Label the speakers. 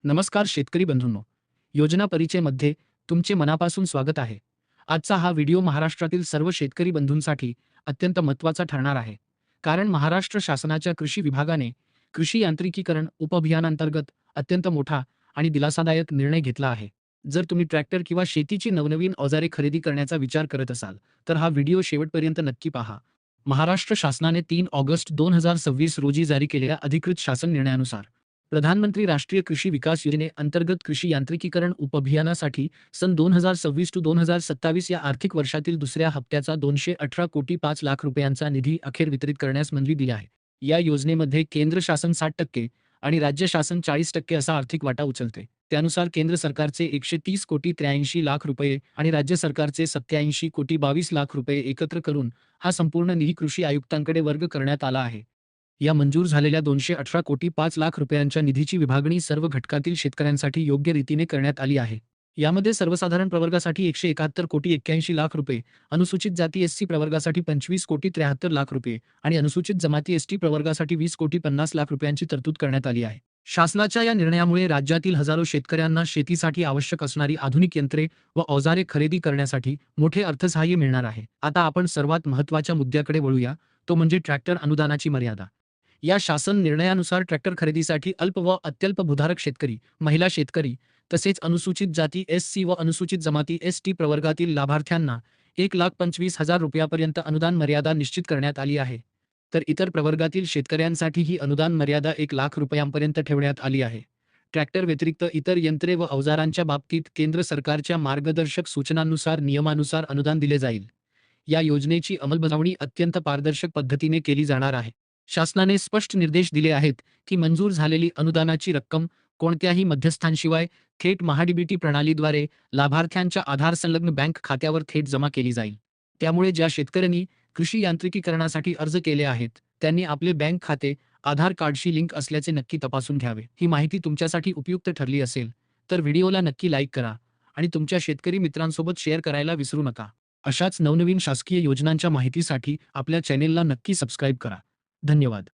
Speaker 1: नमस्कार शेतकरी बंधूंनो, योजना परिचयमध्ये तुमचे मनापासून स्वागत आहे. आजचा हा व्हिडिओ महाराष्ट्रातील सर्व शेतकरी बंधूंसाठी अत्यंत महत्त्वाचा ठरणार आहे. कारण महाराष्ट्र शासनाच्या कृषी विभागाने कृषी यांत्रिकीकरण उपअभियानांतर्गत अत्यंत मोठा आणि दिलासादायक निर्णय घेतला आहे. जर तुम्ही ट्रॅक्टर किंवा शेतीची नवनवीन अवजारे खरेदी करण्याचा विचार करत असाल, तर हा व्हिडिओ शेवटपर्यंत नक्की पहा. महाराष्ट्र शासनाने 3 ऑगस्ट 2026 रोजी जारी केलेल्या अधिकृत शासन निर्णयानुसार प्रधानमंत्री राष्ट्रीय कृषी विकास योजनेअंतर्गत कृषी यांत्रिकीकरण उपअभियानासाठी सन 2026 ते 2027 या आर्थिक वर्षातील दुसऱ्या हप्त्याचा 218,05,00,000 रुपयांचा निधी अखेर वितरित करण्यास मंजुरी दिली आहे. या योजनेमध्ये केंद्र शासन 60% आणि राज्य शासन 40% असा आर्थिक वाटा उचलते. त्यानुसार केंद्र सरकारचे 130,83,00,000 रुपये आणि राज्य सरकारचे 87,22,00,000 रुपये एकत्र करून हा संपूर्ण निधी कृषी आयुक्तांकडे वर्ग करण्यात आला आहे. या मंजूर झालेल्या 218,05,00,000 रुपयांच्या निधीची विभागणी सर्व घटकातील शेतकऱ्यांसाठी योग्य रीतीने करण्यात आली आहे. यामध्ये सर्वसाधारण प्रवर्गासाठी 171,81,00,000 रुपये, अनुसूचित जाती एससी प्रवर्गासाठी 25,73,00,000 रुपये आणि अनुसूचित जमाती एसटी प्रवर्गासाठी 20,50,00,000 रुपयांची तरतूद करण्यात आली आहे. शासनाच्या या निर्णयामुळे राज्यातील हजारो शेतकऱ्यांना शेतीसाठी आवश्यक असणारी आधुनिक यंत्रे व अवजारे खरेदी करण्यासाठी मोठे अर्थसहाय्य मिळणार आहे. आता आपण सर्वात महत्त्वाच्या मुद्द्याकडे वळूया, तो म्हणजे ट्रॅक्टर अनुदानाची मर्यादा. या शासन निर्णयानुसार ट्रॅक्टर खरेदीसाठी अल्प व अत्यल्प भूधारक शेतकरी, महिला शेतकरी तसेच अनुसूचित जाती एससी व अनुसूचित जमाती एसटी प्रवर्गातील लाभार्थ्यांना 1,25,000 रुपयापर्यंत अनुदान मर्यादा निश्चित करण्यात आली आहे. तर इतर प्रवर्गातील शेतकऱ्यांसाठी ही अनुदान मर्यादा 1,00,000 रुपयांपर्यंत ठेवण्यात आली आहे. ट्रॅक्टर व्यतिरिक्त इतर यंत्रे व अवजारांच्या बाबतीत केंद्र सरकारच्या मार्गदर्शक सूचनांनुसार नियमानुसार अनुदान दिले जाईल. या योजनेची अंमलबजावणी अत्यंत पारदर्शक पद्धतीने केली जाणार आहे. शासनाने स्पष्ट निर्देश दिले आहेत की मंजूर झालेली अनुदानाची रक्कम कोणत्याही मध्यस्थांशिवाय थेट महाडीबीटी प्रणालीद्वारे लाभार्थ्यांच्या आधार संलग्न बँक खात्यावर थेट जमा केली जाईल. त्यामुळे ज्या शेतकऱ्यांनी कृषी यांत्रिकीकरणासाठी अर्ज केले आहेत, त्यांनी आपले बँक खाते आधार कार्डशी लिंक असल्याचे नक्की तपासून घ्यावे. ही माहिती तुमच्यासाठी उपयुक्त ठरली असेल तर व्हिडिओला नक्की लाईक करा आणि तुमच्या शेतकरी मित्रांसोबत शेअर करायला विसरू नका. अशाच नवनवीन शासकीय योजनांच्या माहितीसाठी आपल्या चॅनेलला नक्की सबस्क्राईब करा. धन्यवाद.